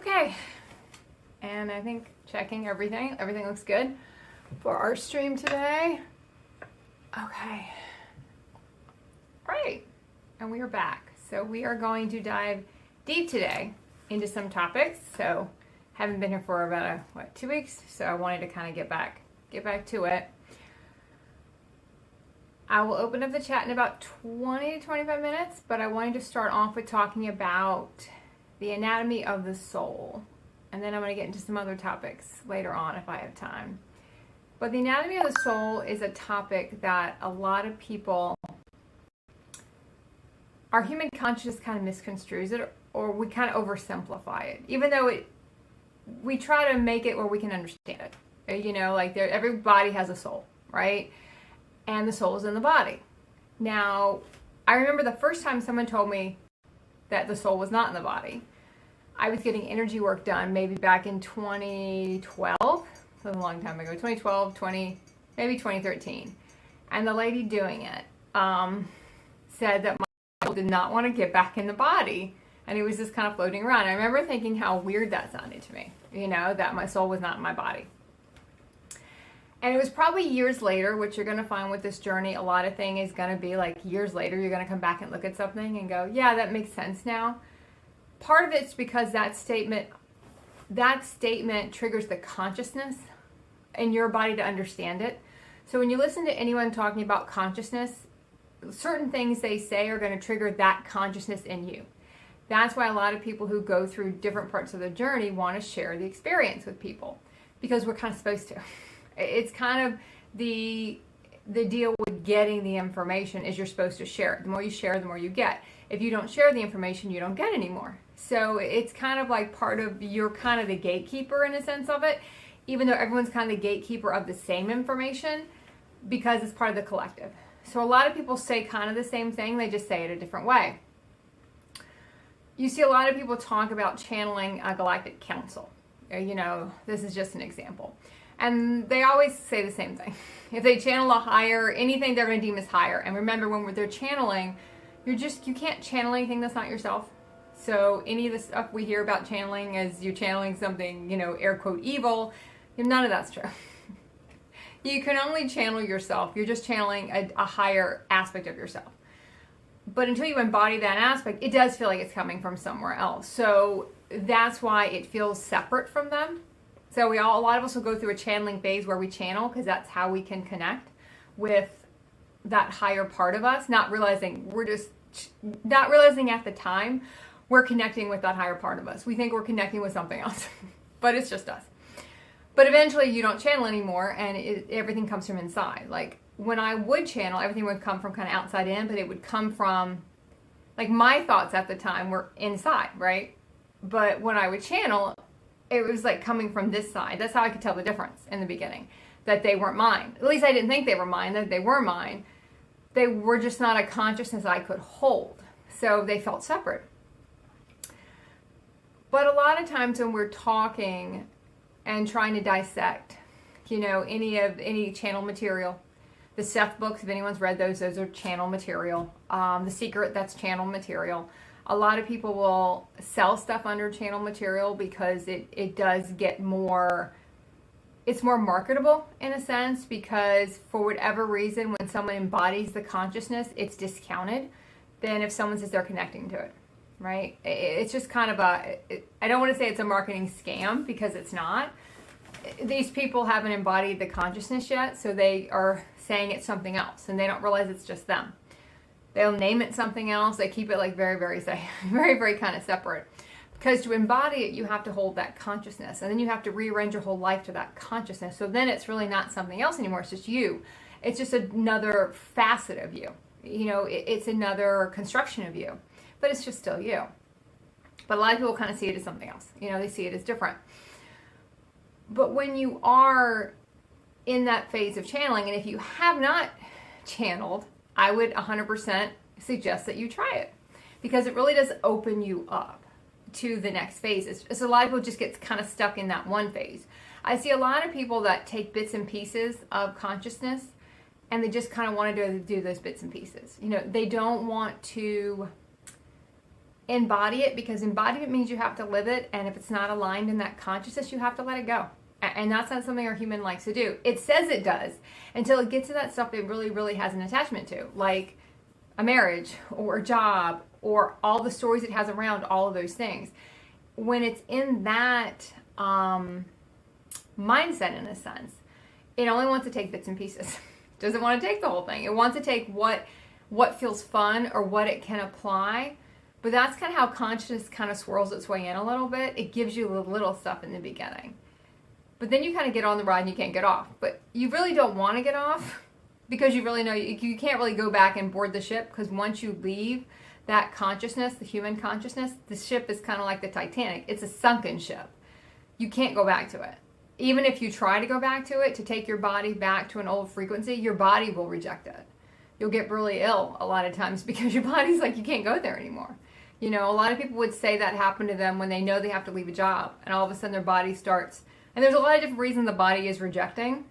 Okay, and I think checking everything looks good for our stream today. Okay, great, and we are back. So we are going to dive deep today into some topics. So haven't been here for about 2 weeks, so I wanted to kind of get back to it. I will open up the chat in about 20 to 25 minutes, but I wanted to start off with talking about the anatomy of the soul. And then I'm going to get into some other topics later on if I have time. But the anatomy of the soul is a topic that a lot of people, our human consciousness kind of misconstrues it, or we kind of oversimplify it, even though we try to make it where we can understand it. You know, like every body has a soul, right? And the soul is in the body. Now, I remember the first time someone told me that the soul was not in the body. I was getting energy work done maybe back in 2012. That was a long time ago. 2012, maybe 2013. And the lady doing it said that my soul did not want to get back in the body. And it was just kind of floating around. I remember thinking how weird that sounded to me, you know, that my soul was not in my body. And it was probably years later, which you're going to find with this journey, a lot of things is going to be like years later, you're going to come back and look at something and go, yeah, that makes sense now. Part of it's because that statement triggers the consciousness in your body to understand it. So when you listen to anyone talking about consciousness, certain things they say are going to trigger that consciousness in you. That's why a lot of people who go through different parts of the journey want to share the experience with people, because we're kind of supposed to. It's kind of the deal with getting the information is you're supposed to share it. The more you share, the more you get. If you don't share the information, you don't get any more. So it's kind of like part of, you're kind of the gatekeeper in a sense of it, even though everyone's kind of the gatekeeper of the same information because it's part of the collective. So a lot of people say kind of the same thing, they just say it a different way. You see a lot of people talk about channeling a galactic council. You know, this is just an example. And they always say the same thing. If they channel a higher, anything they're going to deem as higher. And remember, when they're channeling, you can't channel anything that's not yourself. So any of the stuff we hear about channeling as you're channeling something, you know, air quote evil, none of that's true. You can only channel yourself. You're just channeling a higher aspect of yourself. But until you embody that aspect, it does feel like it's coming from somewhere else. So that's why it feels separate from them. So a lot of us will go through a channeling phase where we channel because that's how we can connect with that higher part of us, not realizing at the time we're connecting with that higher part of us. We think we're connecting with something else, but it's just us. But eventually you don't channel anymore and everything comes from inside. Like when I would channel, everything would come from kind of outside in, but it would come from, like my thoughts at the time were inside, right? But when I would channel, it was like coming from this side. That's how I could tell the difference in the beginning, that they weren't mine. At least I didn't think they were mine, that they were mine. They were just not a consciousness I could hold. So they felt separate. But a lot of times when we're talking and trying to dissect, you know, any channel material, the Seth books, if anyone's read those are channel material. The Secret, that's channel material. A lot of people will sell stuff under channel material because it does get more, it's more marketable in a sense, because for whatever reason, when someone embodies the consciousness, it's discounted than if someone says they're connecting to it, right? It's just kind of I don't want to say it's a marketing scam because it's not. These people haven't embodied the consciousness yet, so they are saying it's something else and they don't realize it's just them. They'll name it something else. They keep it like very, very safe, very, very kind of separate. Because to embody it, you have to hold that consciousness. And then you have to rearrange your whole life to that consciousness. So then it's really not something else anymore. It's just you. It's just another facet of you. You know, it's another construction of you. But it's just still you. But a lot of people kind of see it as something else. You know, they see it as different. But when you are in that phase of channeling, and if you have not channeled, I would 100% suggest that you try it, because it really does open you up to the next phase. So a lot of people just get kind of stuck in that one phase. I see a lot of people that take bits and pieces of consciousness and they just kind of want to do those bits and pieces. You know, they don't want to embody it, because embodiment means you have to live it, and if it's not aligned in that consciousness, you have to let it go. And that's not something our human likes to do. It says it does until it gets to that stuff it really, really has an attachment to, like a marriage or a job or all the stories it has around all of those things. When it's in that mindset, in a sense, it only wants to take bits and pieces. Doesn't want to take the whole thing. It wants to take what feels fun or what it can apply. But that's kind of how consciousness kind of swirls its way in a little bit. It gives you the little stuff in the beginning. But then you kind of get on the ride and you can't get off. But you really don't want to get off, because you really know you can't really go back and board the ship, because once you leave that consciousness, the human consciousness, the ship is kind of like the Titanic. It's a sunken ship. You can't go back to it. Even if you try to go back to it, to take your body back to an old frequency, your body will reject it. You'll get really ill a lot of times because your body's like, you can't go there anymore. You know, a lot of people would say that happened to them when they know they have to leave a job, and all of a sudden their body starts. And there's a lot of different reasons the body is rejecting.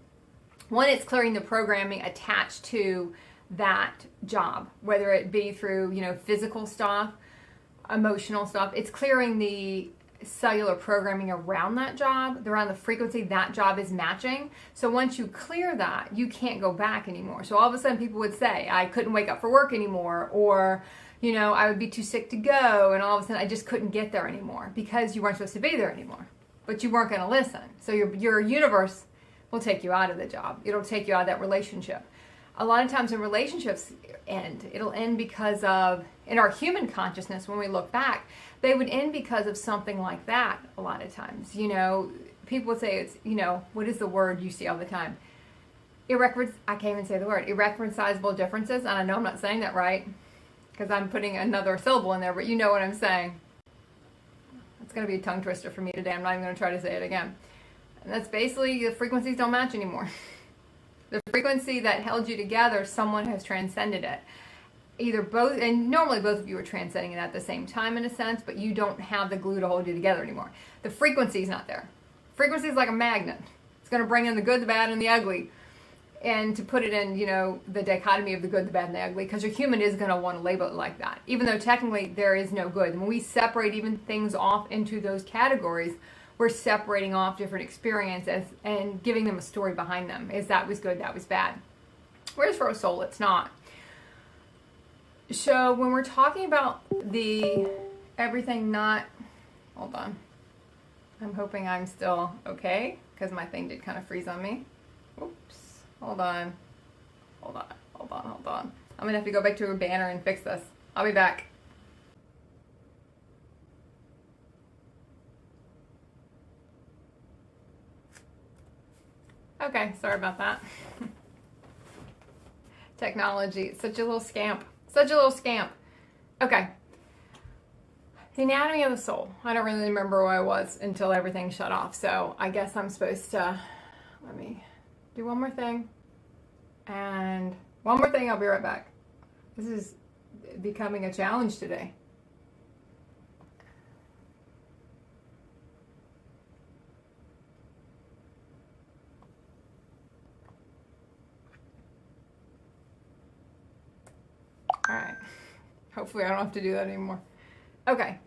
One, it's clearing the programming attached to that job, whether it be through, physical stuff, emotional stuff. It's clearing the cellular programming around that job, around the frequency that job is matching. So once you clear that, you can't go back anymore. So all of a sudden people would say, I couldn't wake up for work anymore, or, I would be too sick to go, and all of a sudden I just couldn't get there anymore because you weren't supposed to be there anymore. But you weren't going to listen. So your universe will take you out of the job. It'll take you out of that relationship. A lot of times when relationships end, it'll end because of, in our human consciousness, when we look back, they would end because of something like that a lot of times. People would say it's, what is the word you see all the time? I can't even say the word. Irreconcilable differences. And I know I'm not saying that right because I'm putting another syllable in there, but you know what I'm saying. It's going to be a tongue twister for me today. I'm not even going to try to say it again. And that's basically the frequencies don't match anymore. The frequency that held you together, someone has transcended it. Either both, and normally both of you are transcending it at the same time in a sense, but you don't have the glue to hold you together anymore. The frequency's not there. Frequency is like a magnet. It's going to bring in the good, the bad, and the ugly. And to put it in, the dichotomy of the good, the bad, and the ugly, because your human is going to want to label it like that, even though technically there is no good. When we separate even things off into those categories, we're separating off different experiences and giving them a story behind them. Is that was good, that was bad. Whereas for a soul, it's not. So when we're talking about the everything not, hold on. I'm hoping I'm still okay, because my thing did kind of freeze on me. Oops. Hold on. I'm going to have to go back to a banner and fix this. I'll be back. Okay, sorry about that. Technology, it's such a little scamp. Okay. The anatomy of the soul. I don't really remember where I was until everything shut off. So I guess I'm supposed to, let me do one more thing. And one more thing, I'll be right back. This is becoming a challenge today. All right. Hopefully I don't have to do that anymore. Okay.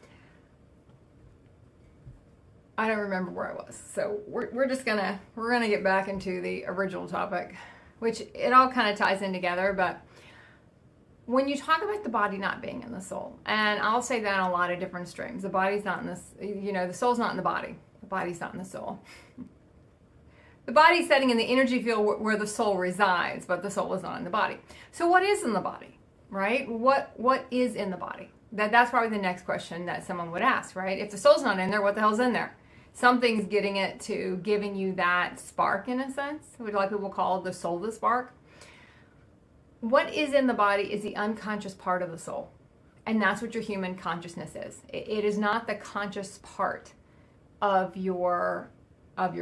I don't remember where I was. So we're gonna get back into the original topic, which it all kind of ties in together. But when you talk about the body not being in the soul, and I'll say that on a lot of different streams, the body's not in this, the soul's not in the body. The body's not in the soul. The body's setting in the energy field where the soul resides, but the soul is not in the body. So what is in the body, right? What is in the body? That's probably the next question that someone would ask, right? If the soul's not in there, what the hell's in there? Something's getting it to giving you that spark, in a sense, what a lot of people call the soul, the spark. What is in the body is the unconscious part of the soul. And that's what your human consciousness is. It is not the conscious part of your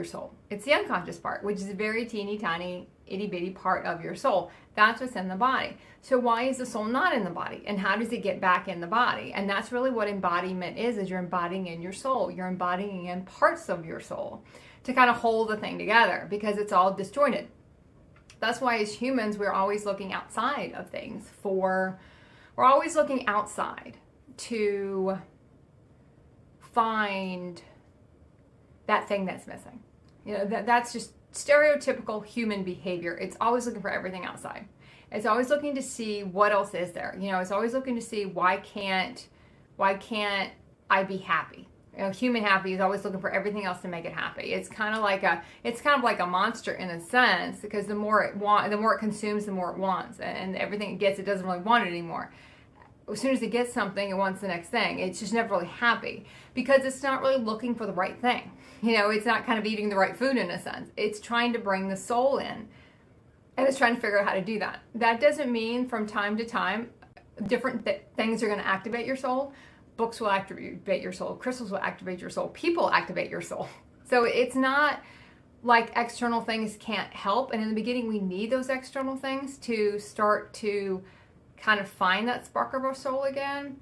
soul. It's the unconscious part, which is a very teeny tiny, itty bitty part of your soul. That's what's in the body. So why is the soul not in the body? And how does it get back in the body? And that's really what embodiment is you're embodying in your soul. You're embodying in parts of your soul to kind of hold the thing together because it's all disjointed. That's why as humans, we're always looking outside of things we're always looking outside to find that thing that's missing. You know, that's just stereotypical human behavior. It's always looking for everything outside. It's always looking to see what else is there. You know, it's always looking to see why can't I be happy? You know, human happy is always looking for everything else to make it happy. It's kind of like a monster in a sense, because the more it consumes, the more it wants, and everything it gets, it doesn't really want it anymore. As soon as it gets something, it wants the next thing. It's just never really happy because it's not really looking for the right thing. You know, it's not kind of eating the right food in a sense. It's trying to bring the soul in, and it's trying to figure out how to do that. That doesn't mean from time to time different things are going to activate your soul. Books will activate your soul. Crystals will activate your soul. People activate your soul. So it's not like external things can't help. And in the beginning, we need those external things to start to kind of find that spark of our soul again.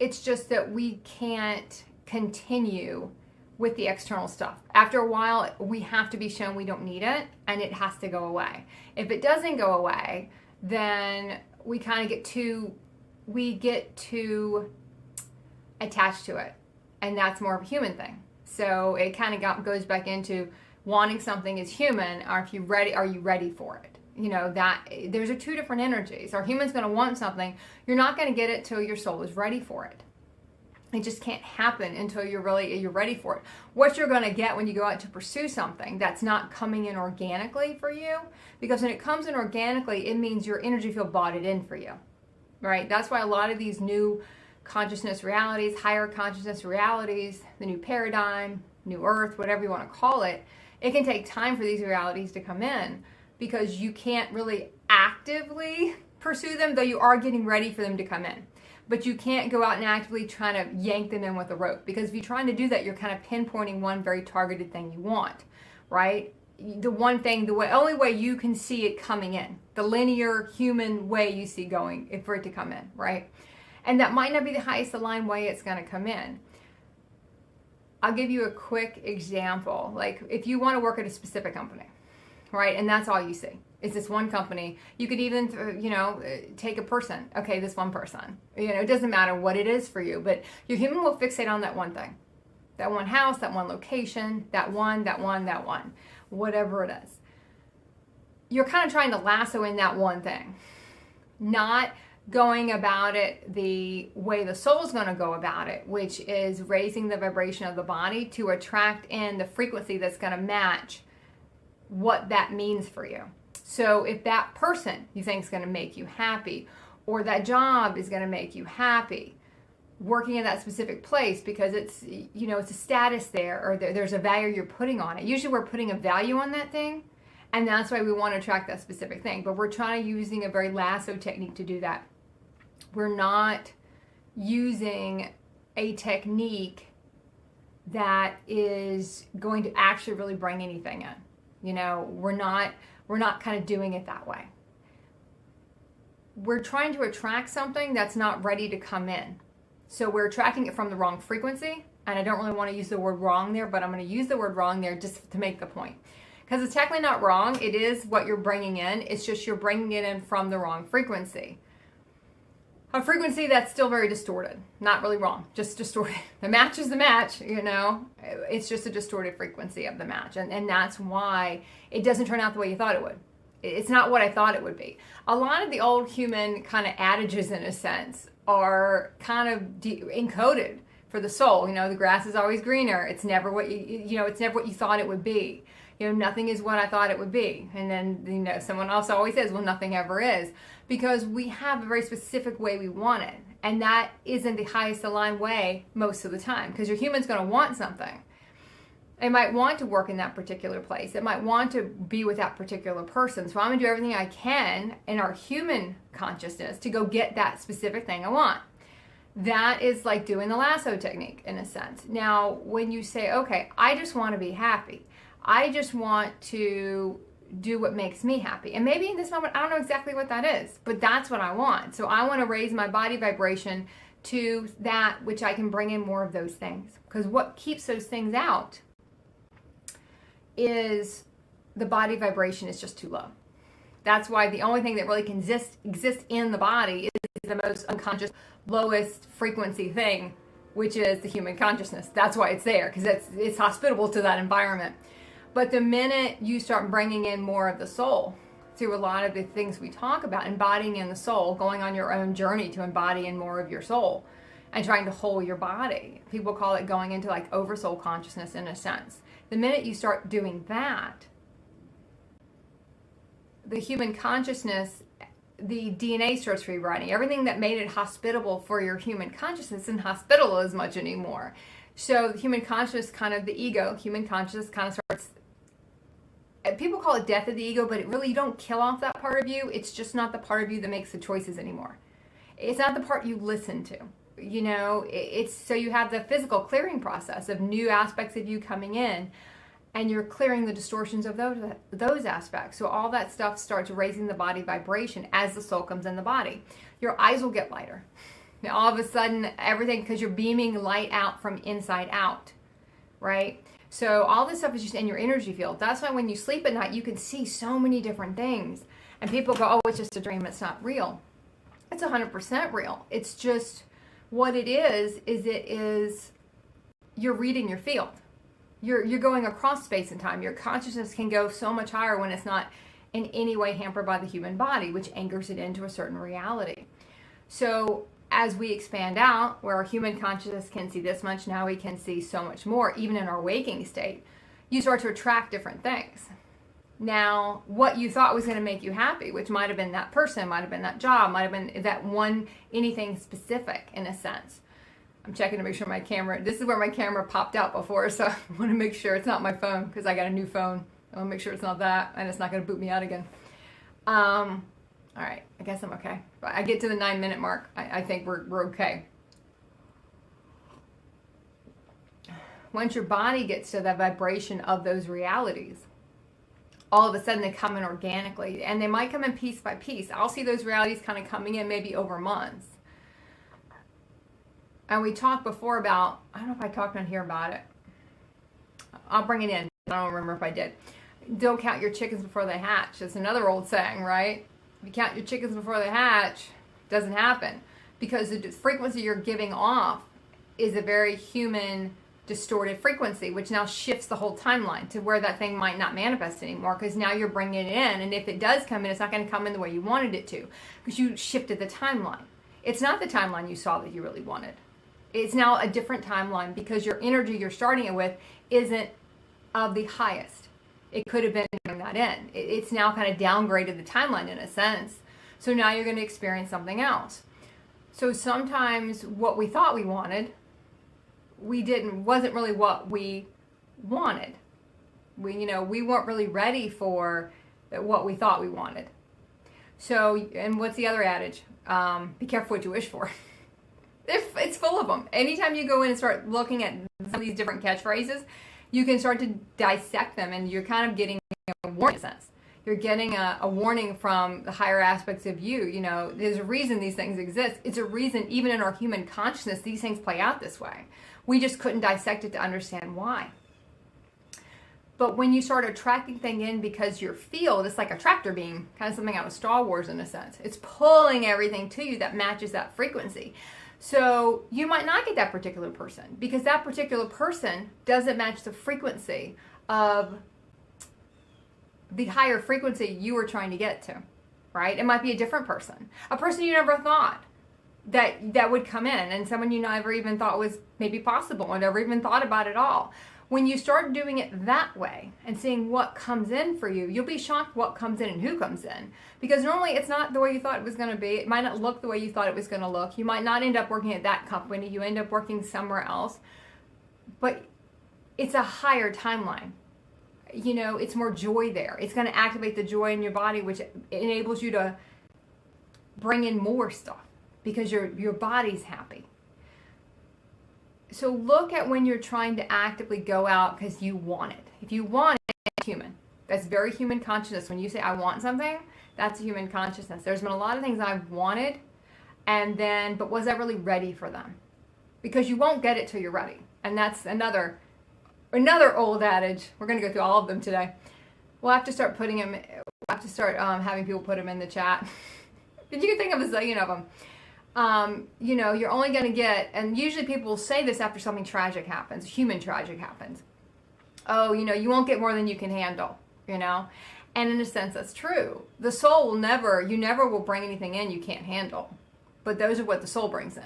It's just that we can't continue with the external stuff. After a while, we have to be shown we don't need it, and it has to go away. If it doesn't go away, then we kind of get too attached to it, and that's more of a human thing. So it kind of goes back into wanting something is human, or are you ready for it? You know, that there's two different energies. Our human's going to want something. You're not going to get it till your soul is ready for it. It just can't happen until you're ready for it. What you're going to get when you go out to pursue something that's not coming in organically for you, because when it comes in organically, it means your energy field bought it in for you, right? That's why a lot of these new consciousness realities, higher consciousness realities, the new paradigm, new earth, whatever you want to call it, it can take time for these realities to come in, because you can't really actively pursue them, though you are getting ready for them to come in. But you can't go out and actively try to yank them in with a rope, because if you're trying to do that, you're kind of pinpointing one very targeted thing you want, right? The only way you can see it coming in, the linear human way you see going for it to come in, right? And that might not be the highest aligned way it's going to come in. I'll give you a quick example. Like if you want to work at a specific company, right? And that's all you see. It's this one company. You could even, take a person. Okay, this one person. It doesn't matter what it is for you, but your human will fixate on that one thing. That one house, that one location, that one, whatever it is. You're kind of trying to lasso in that one thing. Not going about it the way the soul's going to go about it, which is raising the vibration of the body to attract in the frequency that's going to match what that means for you. So if that person you think is going to make you happy, or that job is going to make you happy, working in that specific place because it's, it's a status there, or there's a value you're putting on it. Usually we're putting a value on that thing, and that's why we want to attract that specific thing. But we're trying to using a very lasso technique to do that. We're not using a technique that is going to actually really bring anything in. We're not kind of doing it that way. We're trying to attract something that's not ready to come in. So we're attracting it from the wrong frequency. And I don't really want to use the word wrong there, but I'm going to use the word wrong there just to make the point. Because it's technically not wrong. It is what you're bringing in. It's just you're bringing it in from the wrong frequency. A frequency that's still very distorted. Not really wrong, just distorted. The match is the match, It's just a distorted frequency of the match. And that's why it doesn't turn out the way you thought it would. It's not what I thought it would be. A lot of the old human kind of adages, in a sense, are kind of encoded for the soul. The grass is always greener. It's never what it's never what you thought it would be. Nothing is what I thought it would be. And then, someone else always says, well, nothing ever is. Because we have a very specific way we want it. And that isn't the highest aligned way most of the time. Because your human's going to want something. It might want to work in that particular place. It might want to be with that particular person. So I'm going to do everything I can in our human consciousness to go get that specific thing I want. That is like doing the lasso technique in a sense. Now, when you say, okay, I just want to be happy. I just want to do what makes me happy. And maybe in this moment, I don't know exactly what that is, but that's what I want. So I want to raise my body vibration to that which I can bring in more of those things. Because what keeps those things out is the body vibration is just too low. That's why the only thing that really can exist in the body is the most unconscious, lowest frequency thing, which is the human consciousness. That's why it's there, because it's hospitable to that environment. But the minute you start bringing in more of the soul through a lot of the things we talk about, embodying in the soul, going on your own journey to embody in more of your soul and trying to hold your body. People call it going into like oversoul consciousness in a sense. The minute you start doing that, the human consciousness, the DNA starts rewriting. Everything that made it hospitable for your human consciousness isn't hospitable as much anymore. So the human consciousness, kind of the ego, human consciousness kind of starts, people call it death of the ego, but it really, you don't kill off that part of you. It's just not the part of you that makes the choices anymore. It's not the part you listen to. You know, it's so you have the physical clearing process of new aspects of you coming in, and you're clearing the distortions of those aspects. So all that stuff starts raising the body vibration as the soul comes in the body. Your eyes will get lighter. Now all of a sudden, everything, because you're beaming light out from inside out, right? So all this stuff is just in your energy field. That's why when you sleep at night, you can see so many different things. And people go, oh, it's just a dream, it's not real. It's 100% real. It's just, what it is you're reading your field. You're going across space and time. Your consciousness can go so much higher when it's not in any way hampered by the human body, which anchors it into a certain reality. So as we expand out, where our human consciousness can see this much, now we can see so much more, even in our waking state, you start to attract different things. Now, what you thought was going to make you happy, which might have been that person, might have been that job, might have been that one, anything specific in a sense. I'm checking to make sure my camera, this is where my camera popped out before, so I want to make sure it's not my phone, because I got a new phone. I want to make sure it's not that, and it's not going to boot me out again. All right, I guess I'm okay. But I get to the 9-minute mark, I think we're okay. Once your body gets to the vibration of those realities, all of a sudden they come in organically, and they might come in piece by piece. I'll see those realities kind of coming in maybe over months. And we talked before about, I don't know if I talked on here about it. I'll bring it in. I don't remember if I did. Don't count your chickens before they hatch. It's another old saying, right? If you count your chickens before they hatch, it doesn't happen. Because the frequency you're giving off is a very human, distorted frequency, which now shifts the whole timeline to where that thing might not manifest anymore, because now you're bringing it in, and if it does come in, it's not going to come in the way you wanted it to, because you shifted the timeline. It's not the timeline you saw that you really wanted. It's now a different timeline, because your energy you're starting it with isn't of the highest. It could have been bringing that in. It's now kind of downgraded the timeline in a sense. So now you're going to experience something else. So sometimes what we thought we wanted, wasn't really what we wanted. We weren't really ready for what we thought we wanted. So, and what's the other adage? Be careful what you wish for. It's full of them. Anytime you go in and start looking at some of these different catchphrases, you can start to dissect them, and you're kind of getting a warning sense. You're getting a warning from the higher aspects of you. You know, there's a reason these things exist. It's a reason even in our human consciousness, these things play out this way. We just couldn't dissect it to understand why. But when you start attracting things in because your field, it's like a tractor beam, kind of something out of Star Wars in a sense. It's pulling everything to you that matches that frequency. So you might not get that particular person because that particular person doesn't match the frequency of the higher frequency you were trying to get to, right? It might be a different person, a person you never thought that would come in, and someone you never even thought was maybe possible or never even thought about at all. When you start doing it that way and seeing what comes in for you, you'll be shocked what comes in and who comes in. Because normally it's not the way you thought it was going to be. It might not look the way you thought it was going to look. You might not end up working at that company. You end up working somewhere else. But it's a higher timeline. You know, it's more joy there. It's going to activate the joy in your body, which enables you to bring in more stuff because your body's happy. So look at when you're trying to actively go out because you want it. If you want it, it's human. That's very human consciousness. When you say, I want something, that's a human consciousness. There's been a lot of things I've wanted, but was I really ready for them? Because you won't get it till you're ready. And that's another old adage. We're going to go through all of them today. We'll have to start putting them, having people put them in the chat. But you can think of a zillion of them. you're only going to get, and usually people will say this after something tragic happens, human tragic happens. Oh, you won't get more than you can handle, And in a sense, that's true. The soul you never will bring anything in you can't handle. But those are what the soul brings in.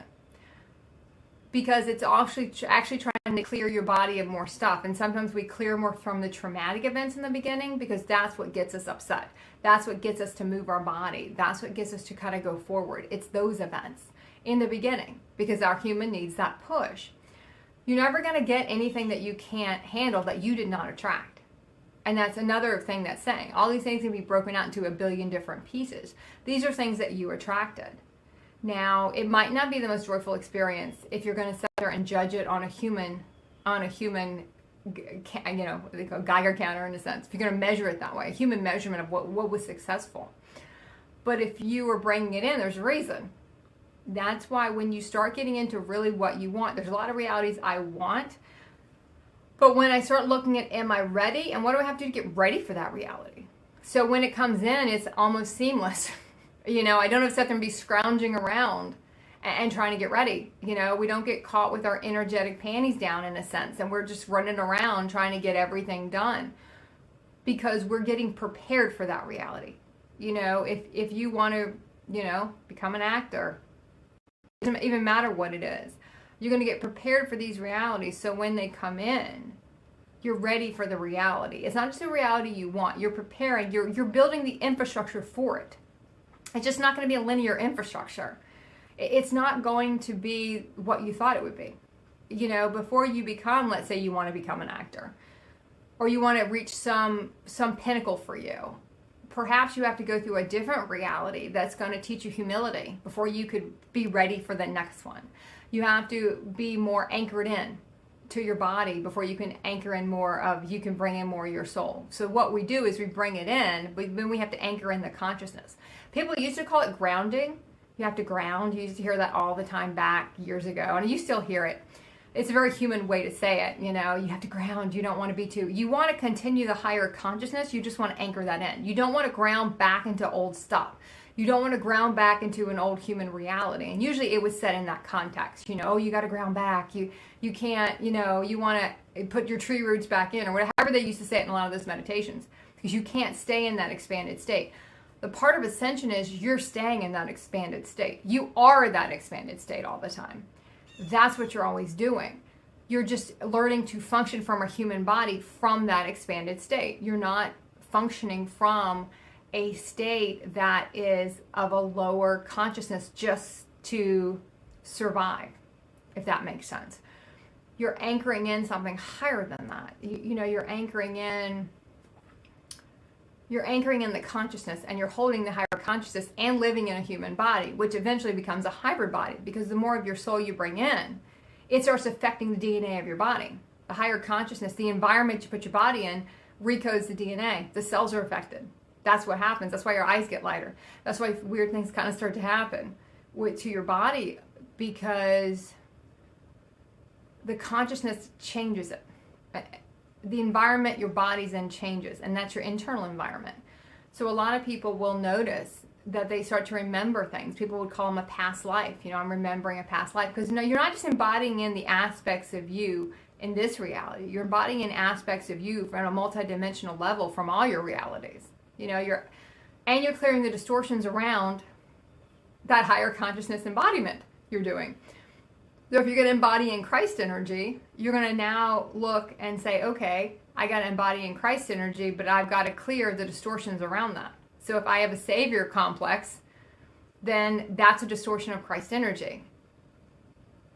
Because it's actually trying to clear your body of more stuff. And sometimes we clear more from the traumatic events in the beginning because that's what gets us upset. That's what gets us to move our body. That's what gets us to kind of go forward. It's those events in the beginning because our human needs that push. You're never going to get anything that you can't handle that you did not attract. And that's another thing that's saying. All these things can be broken out into a billion different pieces. These are things that you attracted. Now, it might not be the most joyful experience if you're going to sit there and judge it on a human, what they call Geiger counter in a sense. If you're going to measure it that way, a human measurement of what was successful. But if you were bringing it in, there's a reason. That's why when you start getting into really what you want, there's a lot of realities I want. But when I start looking at, am I ready? And what do I have to do to get ready for that reality? So when it comes in, it's almost seamless. I don't have to sit there and be scrounging around and trying to get ready. We don't get caught with our energetic panties down in a sense. And we're just running around trying to get everything done because we're getting prepared for that reality. If you want to, become an actor, it doesn't even matter what it is. You're going to get prepared for these realities so when they come in, you're ready for the reality. It's not just the reality you want. You're preparing. You're building the infrastructure for it. It's just not going to be a linear infrastructure. It's not going to be what you thought it would be. Before you become, let's say you want to become an actor, or you want to reach some pinnacle for you. Perhaps you have to go through a different reality that's going to teach you humility before you could be ready for the next one. You have to be more anchored in to your body before you can anchor in you can bring in more of your soul. So what we do is we bring it in, but then we have to anchor in the consciousness. People used to call it grounding. You have to ground. You used to hear that all the time back years ago, and you still hear it. It's a very human way to say it. You have to ground. You don't want to be you want to continue the higher consciousness. You just want to anchor that in. You don't want to ground back into old stuff. You don't want to ground back into an old human reality. And usually it was said in that context, you got to ground back. You can't, you want to put your tree roots back in, or whatever they used to say it in a lot of those meditations, because you can't stay in that expanded state. The part of ascension is you're staying in that expanded state. You are that expanded state all the time. That's what you're always doing. You're just learning to function from a human body from that expanded state. You're not functioning from a state that is of a lower consciousness just to survive, if that makes sense. You're anchoring in something higher than that. You're anchoring in the consciousness, and you're holding the higher consciousness and living in a human body, which eventually becomes a hybrid body, because the more of your soul you bring in, it starts affecting the DNA of your body. The higher consciousness, the environment you put your body in, recodes the DNA. The cells are affected. That's what happens. That's why your eyes get lighter. That's why weird things kind of start to happen to your body, because the consciousness changes it. The environment your body's in changes, and that's your internal environment. So a lot of people will notice that they start to remember things. People would call them a past life. I'm remembering a past life, because you're not just embodying in the aspects of you in this reality. You're embodying in aspects of you from a multidimensional level from all your realities. You're clearing the distortions around that higher consciousness embodiment you're doing. So if you're going to embody in Christ energy, you're going to now look and say, okay, I got to embody in Christ energy, but I've got to clear the distortions around that. So if I have a savior complex, then that's a distortion of Christ energy.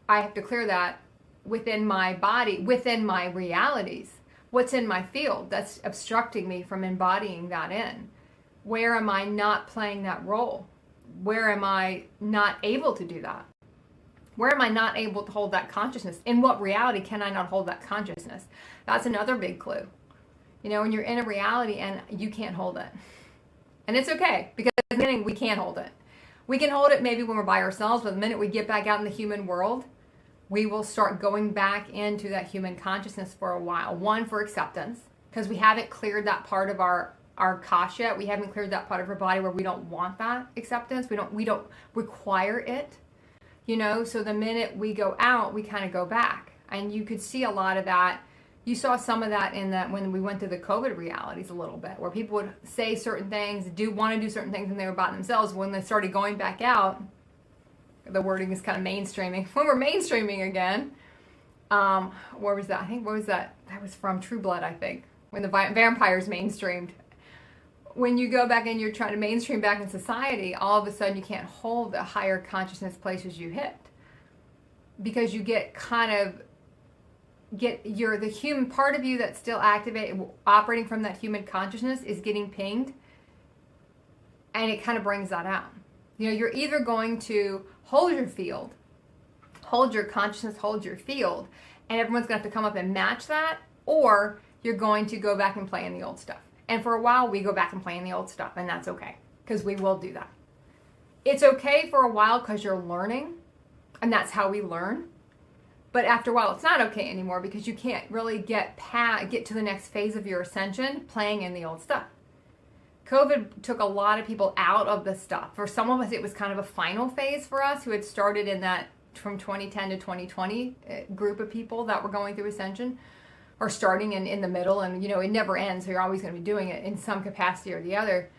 I have to clear that within my body, within my realities. What's in my field that's obstructing me from embodying that in? Where am I not playing that role? Where am I not able to do that? Where am I not able to hold that consciousness? In what reality can I not hold that consciousness? That's another big clue. When you're in a reality and you can't hold it. And it's okay, because in the beginning we can't hold it. We can hold it maybe when we're by ourselves, but the minute we get back out in the human world, we will start going back into that human consciousness for a while. One, for acceptance, because we haven't cleared that part of our kasha yet. We haven't cleared that part of our body where we don't want that acceptance. We don't require it. you know, so the minute we go out, we kind of go back. And you could see a lot of that. You saw some of that in that when we went through the COVID realities a little bit, where people would say certain things, want to do certain things, and they were by themselves. When they started going back out, the wording is kind of mainstreaming. When we're mainstreaming again, where was that? I think, what was that? That was from True Blood, I think, when the vampires mainstreamed. When you go back and you're trying to mainstream back in society, all of a sudden you can't hold the higher consciousness places you hit, because you get the human part of you that's still activated, operating from that human consciousness, is getting pinged, and it kind of brings that out. You know, you're either going to hold your field, hold your consciousness, hold your field, and everyone's going to have to come up and match that, or you're going to go back and play in the old stuff. And for a while, we go back and play in the old stuff, and that's okay, because we will do that. It's okay for a while because you're learning, and that's how we learn. But after a while, it's not okay anymore, because you can't really get to the next phase of your ascension playing in the old stuff. COVID took a lot of people out of the stuff. For some of us, it was kind of a final phase for us who had started in that from 2010 to 2020 group of people that were going through ascension, or starting in the middle, and you know, it never ends, so you're always going to be doing it in some capacity or the other.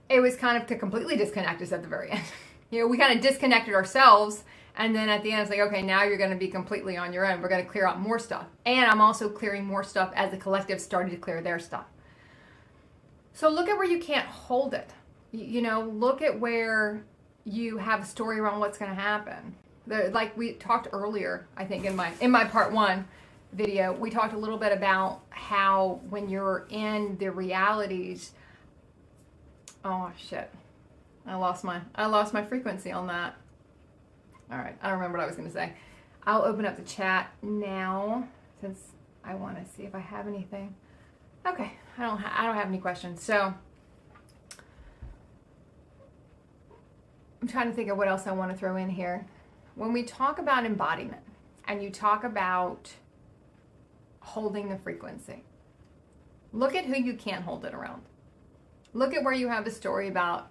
It was kind of to completely disconnect us at the very end. You know, we kind of disconnected ourselves, and then at the end it's like, okay, now you're going to be completely on your own. We're going to clear out more stuff. And I'm also clearing more stuff as the collective started to clear their stuff. So look at where you can't hold it. You know, look at where you have a story around what's going to happen. Like we talked earlier, I think in my part 1 video, we talked a little bit about how when you're in the realities, oh shit, I lost my frequency on that. All right, I don't remember what I was going to say. I'll open up the chat now since I want to see if I have anything. Okay, I don't have any questions. So I'm trying to think of what else I want to throw in here. When we talk about embodiment and you talk about holding the frequency, look at who you can't hold it around. Look at where you have a story about,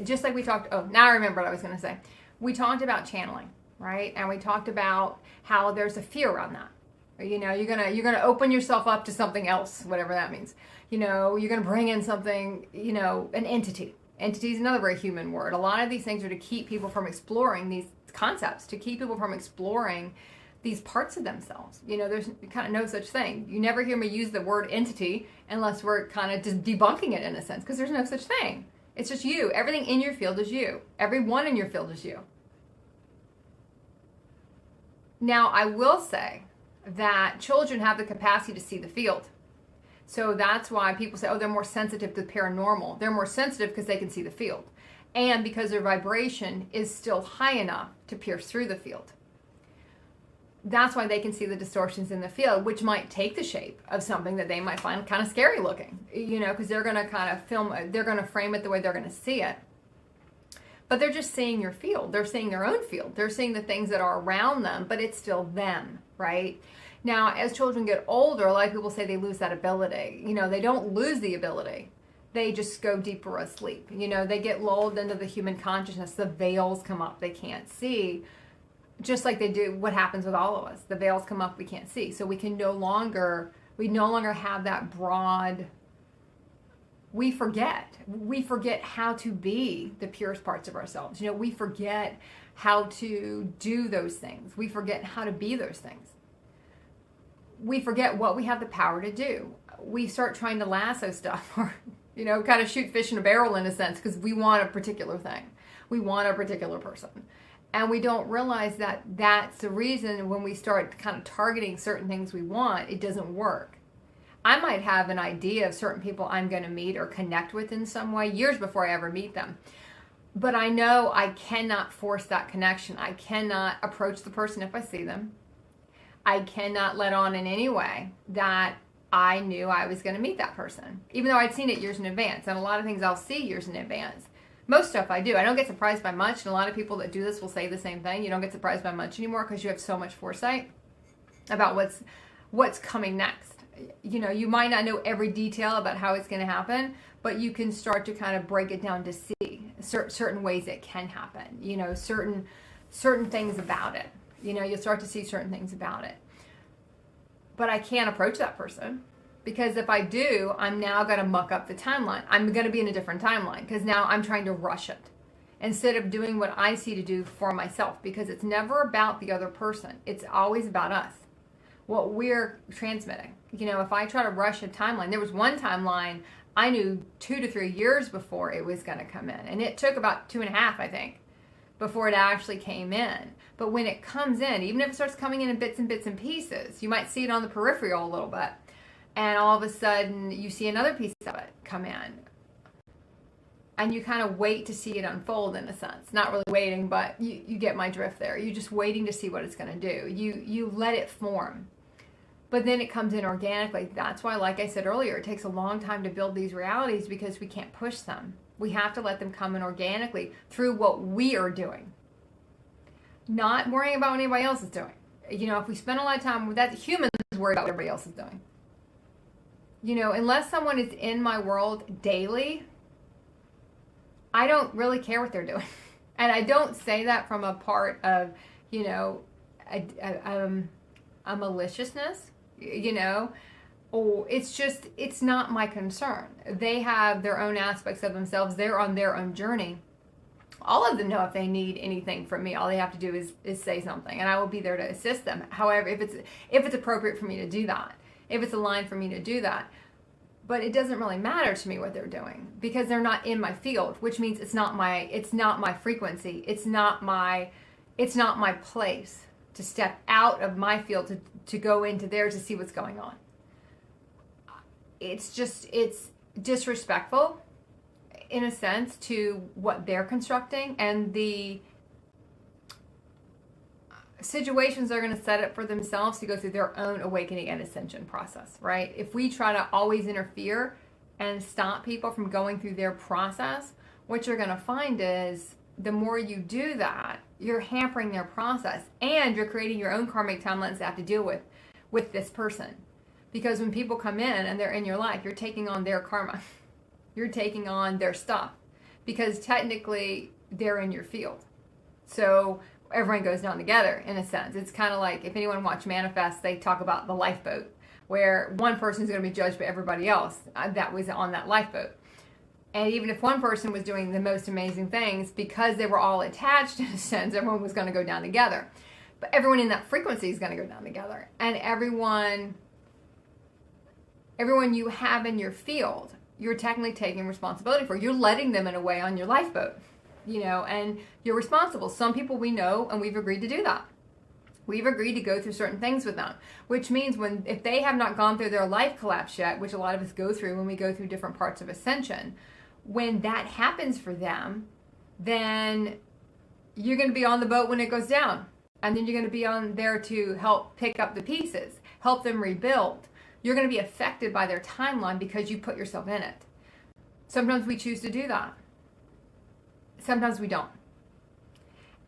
just like we talked, oh, now I remember what I was going to say. We talked about channeling, right? And we talked about how there's a fear around that. You know, you're gonna open yourself up to something else, whatever that means. You know, you're gonna bring in something, you know, an entity. Entity is another very human word. A lot of these things are to keep people from exploring these concepts, to keep people from exploring these parts of themselves. You know, there's kind of no such thing. You never hear me use the word entity unless we're kind of just debunking it in a sense, because there's no such thing. It's just you. Everything in your field is you. Everyone in your field is you. Now, I will say that children have the capacity to see the field. So that's why people say, oh, they're more sensitive to the paranormal. They're more sensitive because they can see the field. And because their vibration is still high enough to pierce through the field. That's why they can see the distortions in the field, which might take the shape of something that they might find kind of scary looking, you know, because they're going to kind of they're going to frame it the way they're going to see it. But they're just seeing your field. They're seeing their own field. They're seeing the things that are around them, but it's still them, right? Now, as children get older, a lot of people say they lose that ability. You know, they don't lose the ability. They just go deeper asleep. You know, they get lulled into the human consciousness. The veils come up. They can't see. Just like they do what happens with all of us. The veils come up, we can't see. So we no longer have that broad, we forget how to be the purest parts of ourselves. You know, we forget how to do those things. We forget how to be those things. We forget what we have the power to do. We start trying to lasso stuff, or, you know, kind of shoot fish in a barrel in a sense, because we want a particular thing. We want a particular person. And we don't realize that that's the reason when we start kind of targeting certain things we want, it doesn't work. I might have an idea of certain people I'm going to meet or connect with in some way years before I ever meet them. But I know I cannot force that connection. I cannot approach the person if I see them. I cannot let on in any way that I knew I was going to meet that person, even though I'd seen it years in advance. And a lot of things I'll see years in advance. Most stuff I do. I don't get surprised by much, and a lot of people that do this will say the same thing. You don't get surprised by much anymore because you have so much foresight about what's coming next. You know, you might not know every detail about how it's going to happen, but you can start to kind of break it down to see certain ways it can happen. You know, certain certain things about it. You'll start to see certain things about it. But I can't approach that person, because if I do, I'm now going to muck up the timeline. I'm going to be in a different timeline, because now I'm trying to rush it instead of doing what I see to do for myself, because it's never about the other person. It's always about us, what we're transmitting. If I try to rush a timeline, there was one timeline I knew 2 to 3 years before it was going to come in. And it took about 2.5, I think, before it actually came in. But when it comes in, even if it starts coming in bits and pieces, you might see it on the peripheral a little bit. And all of a sudden, you see another piece of it come in. And you kind of wait to see it unfold, in a sense. Not really waiting, but you get my drift there. You're just waiting to see what it's going to do. You let it form. But then it comes in organically. That's why, like I said earlier, it takes a long time to build these realities, because we can't push them. We have to let them come in organically through what we are doing. Not worrying about what anybody else is doing. If we spend a lot of time with that, humans worry about what everybody else is doing. Unless someone is in my world daily, I don't really care what they're doing. And I don't say that from a part of, a maliciousness, it's not my concern. They have their own aspects of themselves. They're on their own journey. All of them know if they need anything from me. All they have to do is say something, and I will be there to assist them. However, if it's appropriate for me to do that, if it's aligned for me to do that. But it doesn't really matter to me what they're doing, because they're not in my field, which means it's not my frequency. It's not my place to step out of my field to go into theirs to see what's going on. It's disrespectful, in a sense, to what they're constructing and the situations they're going to set up for themselves to go through their own awakening and ascension process, right? If we try to always interfere and stop people from going through their process, what you're going to find is the more you do that, you're hampering their process, and you're creating your own karmic timelines to have to deal with this person. Because when people come in and they're in your life, you're taking on their karma. You're taking on their stuff, because technically they're in your field. So everyone goes down together, in a sense. It's kind of like, if anyone watched Manifest, they talk about the lifeboat, where one person is going to be judged by everybody else that was on that lifeboat. And even if one person was doing the most amazing things, because they were all attached, in a sense, everyone was going to go down together. But everyone in that frequency is going to go down together. And everyone you have in your field, you're technically taking responsibility for. You're letting them, in a way, on your lifeboat, and you're responsible. Some people we know, and we've agreed to do that. We've agreed to go through certain things with them, which means if they have not gone through their life collapse yet, which a lot of us go through when we go through different parts of ascension, when that happens for them, then you're going to be on the boat when it goes down. And then you're going to be on there to help pick up the pieces, help them rebuild. You're going to be affected by their timeline because you put yourself in it. Sometimes we choose to do that. Sometimes we don't.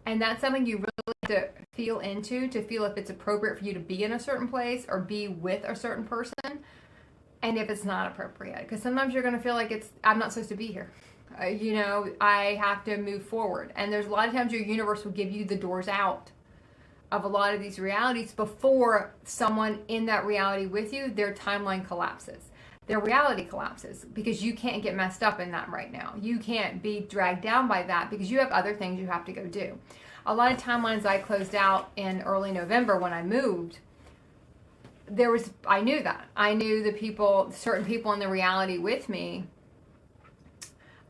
And that's something you really have to feel into, to feel if it's appropriate for you to be in a certain place or be with a certain person, and if it's not appropriate. Because sometimes you're going to feel like I'm not supposed to be here. I have to move forward. And there's a lot of times your universe will give you the doors out of a lot of these realities before someone in that reality with you, their timeline collapses. Their reality collapses, because you can't get messed up in that right now. You can't be dragged down by that, because you have other things you have to go do. A lot of timelines I closed out in early November when I moved, I knew that. I knew certain people in the reality with me,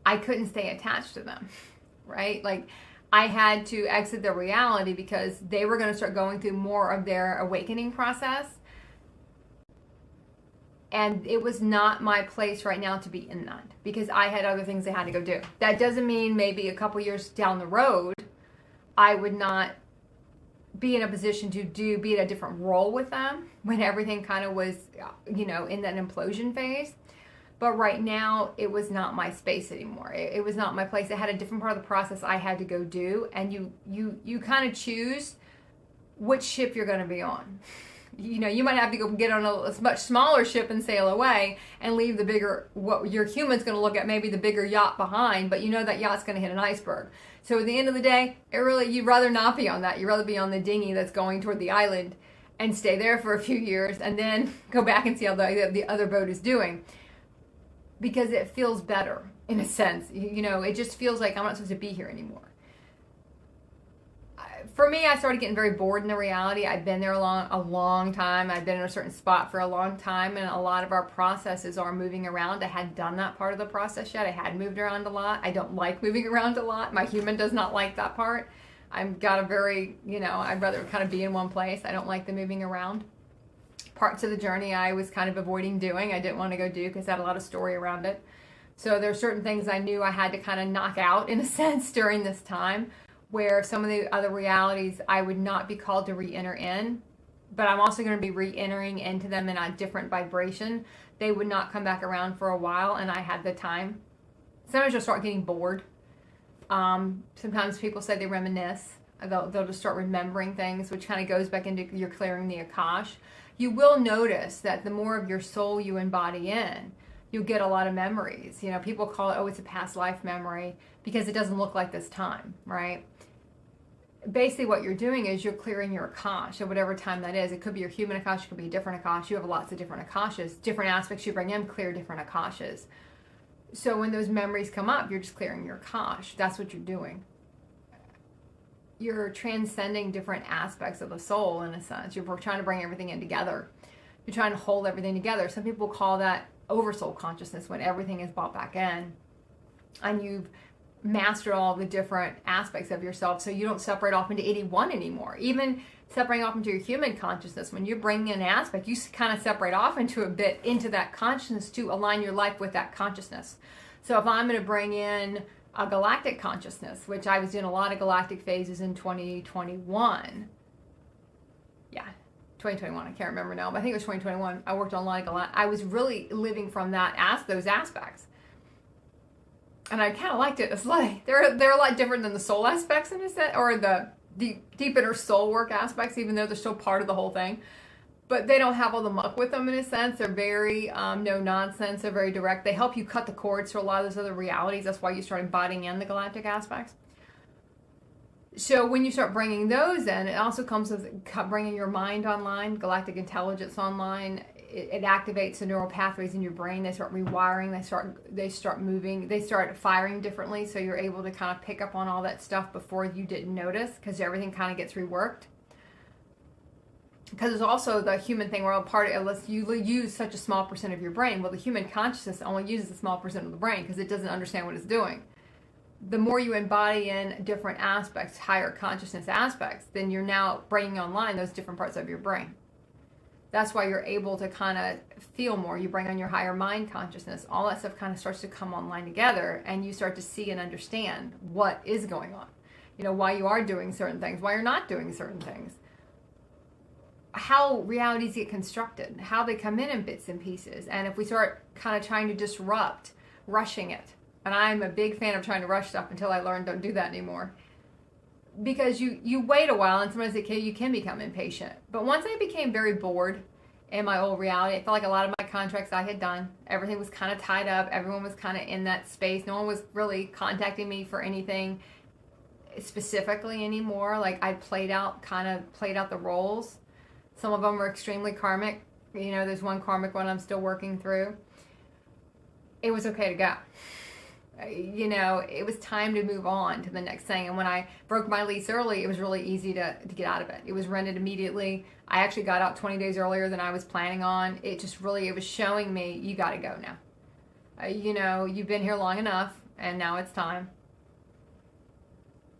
I couldn't stay attached to them, right? Like, I had to exit their reality because they were going to start going through more of their awakening process. And it was not my place right now to be in that, because I had other things I had to go do. That doesn't mean maybe a couple years down the road, I would not be in a position to be in a different role with them when everything kind of was, in that implosion phase. But right now, it was not my space anymore. It was not my place. It had a different part of the process I had to go do. And you kind of choose which ship you're going to be on. You might have to go get on a much smaller ship and sail away and leave the bigger, what your human's going to look at, maybe the bigger yacht behind, but that yacht's going to hit an iceberg. So at the end of the day, you'd rather not be on that. You'd rather be on the dinghy that's going toward the island and stay there for a few years and then go back and see how the other boat is doing. Because it feels better, in a sense. It just feels like I'm not supposed to be here anymore. For me, I started getting very bored in the reality. I've been there a long time. I've been in a certain spot for a long time, and a lot of our processes are moving around. I hadn't done that part of the process yet. I had moved around a lot. I don't like moving around a lot. My human does not like that part. I've got a very, I'd rather kind of be in one place. I don't like the moving around. Parts of the journey I was kind of avoiding doing. I didn't want to go do because it had a lot of story around it. So there are certain things I knew I had to kind of knock out, in a sense, during this time, where some of the other realities I would not be called to re-enter in, but I'm also going to be re-entering into them in a different vibration. They would not come back around for a while, and I had the time. Sometimes you'll start getting bored. Sometimes people say they reminisce. They'll just start remembering things, which kind of goes back into you're clearing the Akash. You will notice that the more of your soul you embody in, you'll get a lot of memories. People call it, it's a past life memory, because it doesn't look like this time, right? Basically what you're doing is you're clearing your Akash at whatever time that is. It could be your human Akash, it could be a different Akash. You have lots of different Akashas. Different aspects you bring in clear different Akashas. So when those memories come up, you're just clearing your Akash. That's what you're doing. You're transcending different aspects of the soul, in a sense. You're trying to bring everything in together. You're trying to hold everything together. Some people call that oversoul consciousness, when everything is brought back in and you've mastered all the different aspects of yourself, so you don't separate off into 81 anymore. Even separating off into your human consciousness, when you bring in an aspect, you kind of separate off into a bit into that consciousness to align your life with that consciousness. So if I'm going to bring in a galactic consciousness, which I was doing a lot of galactic phases in 2021. Yeah, 2021. I can't remember now, but I think it was 2021. I worked on a lot of galactic. I was really living from those aspects. And I kind of liked it. It's like they're a lot different than the soul aspects in a sense, or the deep inner soul work aspects, even though they're still part of the whole thing. But they don't have all the muck with them, in a sense. They're very no nonsense. They're very direct. They help you cut the cords to a lot of those other realities. That's why you start embodying in the galactic aspects. So when you start bringing those in, it also comes with bringing your mind online, galactic intelligence online. It activates the neural pathways in your brain. They start rewiring. They start moving. They start firing differently. So you're able to kind of pick up on all that stuff before you didn't notice, because everything kind of gets reworked. Because it's also the human thing where unless you use such a small percent of your brain. Well, the human consciousness only uses a small percent of the brain because it doesn't understand what it's doing. The more you embody in different aspects, higher consciousness aspects, then you're now bringing online those different parts of your brain. That's why you're able to kind of feel more. You bring on your higher mind consciousness. All that stuff kind of starts to come online together, and you start to see and understand what is going on. Why you are doing certain things, why you're not doing certain things. How realities get constructed, how they come in bits and pieces. And if we start kind of trying to disrupt, rushing it, and I'm a big fan of trying to rush stuff until I learned don't do that anymore. Because you wait a while, and sometimes you can become impatient. But once I became very bored in my old reality, I felt like a lot of my contracts I had done, everything was kind of tied up. Everyone was kind of in that space. No one was really contacting me for anything specifically anymore. Like I played out the roles. Some of them were extremely karmic. There's one karmic one I'm still working through. It was okay to go. It was time to move on to the next thing. And when I broke my lease early, it was really easy to get out of it. It was rented immediately. I actually got out 20 days earlier than I was planning on. It was showing me, you got to go now. You've been here long enough, and now it's time.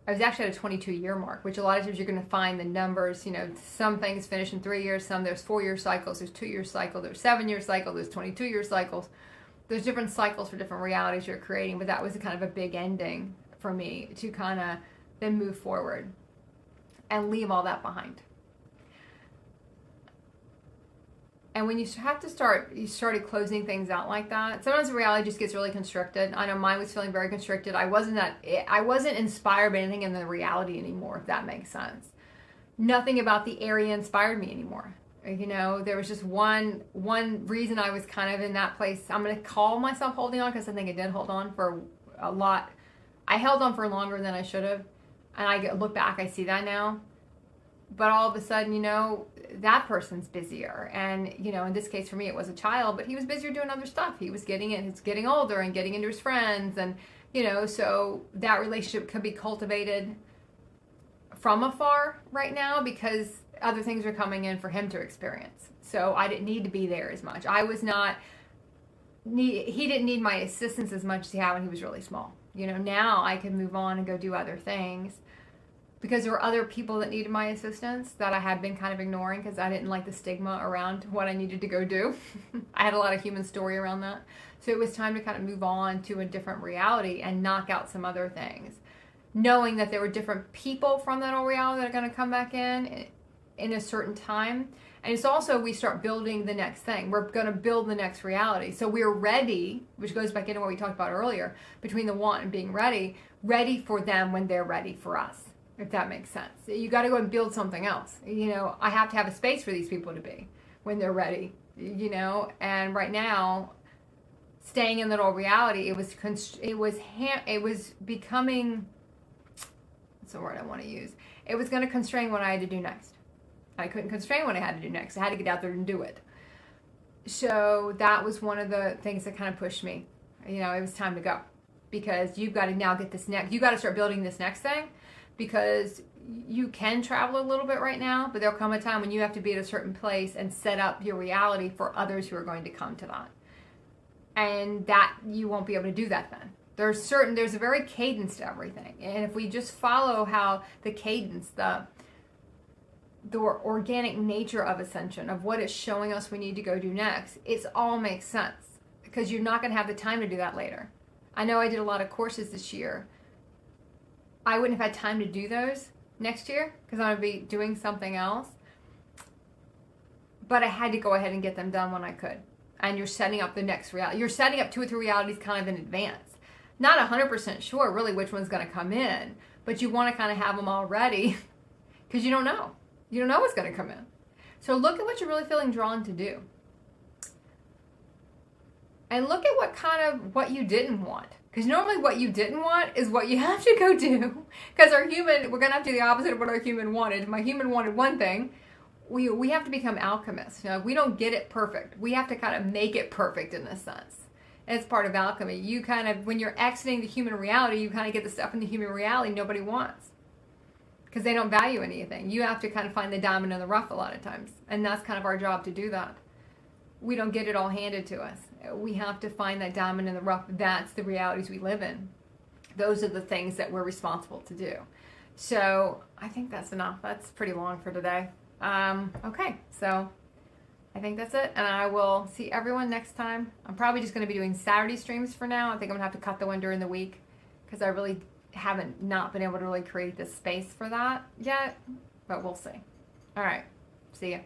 I was actually at a 22-year mark, which a lot of times you're going to find the numbers, some things finish in 3 years, some there's 4-year cycles, there's 2-year cycle, there's 7-year cycle, there's 22-year cycles. There's different cycles for different realities you're creating, but that was kind of a big ending for me to kind of then move forward and leave all that behind. And when you started closing things out like that, sometimes the reality just gets really constricted. I know mine was feeling very constricted. I wasn't inspired by anything in the reality anymore, if that makes sense. Nothing about the area inspired me anymore. There was just one reason I was kind of in that place. I'm going to call myself holding on, because I think I did hold on for a lot I held on for longer than I should have. And I look back, I see that now. But all of a sudden, you know, that person's busier. And, you know, in this case for me, it was a child, but he was busier doing other stuff. He's getting older and getting into his friends. And, you know, so that relationship could be cultivated from afar right now because other things are coming in for him to experience. So I didn't need to be there as much. He didn't need my assistance as much as he had when he was really small. You know, now I can move on and go do other things because there were other people that needed my assistance that I had been kind of ignoring because I didn't like the stigma around what I needed to go do. I had a lot of human story around that. So it was time to kind of move on to a different reality and knock out some other things. Knowing that there were different people from that old reality that are going to come back in a certain time. And it's also, we start building the next thing. We're going to build the next reality. So we're ready, which goes back into what we talked about earlier, between the want and being ready for them when they're ready for us, if that makes sense. You got to go and build something else. You know, I have to have a space for these people to be when they're ready, you know, and right now, staying in that old reality, it was becoming, what's the word I want to use? It was going to constrain what I had to do next. I couldn't constrain what I had to do next. I had to get out there and do it. So that was one of the things that kind of pushed me. You know, it was time to go because you've got to now get this next, you got to start building this next thing because you can travel a little bit right now, but there'll come a time when you have to be at a certain place and set up your reality for others who are going to come to that. And that you won't be able to do that then. There's a very cadence to everything. And if we just follow how the cadence, the organic nature of ascension, of what it's showing us we need to go do next, it all makes sense because you're not going to have the time to do that later. I know I did a lot of courses this year. I wouldn't have had time to do those next year because I'm going to be doing something else. But I had to go ahead and get them done when I could. And you're setting up the next reality. You're setting up 2 or 3 realities kind of in advance. Not 100% sure really which one's going to come in, but you want to kind of have them all ready because you don't know. You don't know what's going to come in. So look at what you're really feeling drawn to do. And look at what you didn't want. Because normally what you didn't want is what you have to go do. Because we're going to have to do the opposite of what our human wanted. My human wanted one thing. We have to become alchemists. You know, we don't get it perfect. We have to kind of make it perfect in a sense. And it's part of alchemy. You kind of, when you're exiting the human reality, you kind of get the stuff in the human reality nobody wants. Because they don't value anything. You have to kind of find the diamond in the rough a lot of times. And that's kind of our job to do that. We don't get it all handed to us. We have to find that diamond in the rough. That's the realities we live in. Those are the things that we're responsible to do. So I think that's enough. That's pretty long for today. Okay, so I think that's it. And I will see everyone next time. I'm probably just going to be doing Saturday streams for now. I think I'm going to have to cut the one during the week because I really haven't not been able to really create this space for that yet, but we'll see. All right, see ya.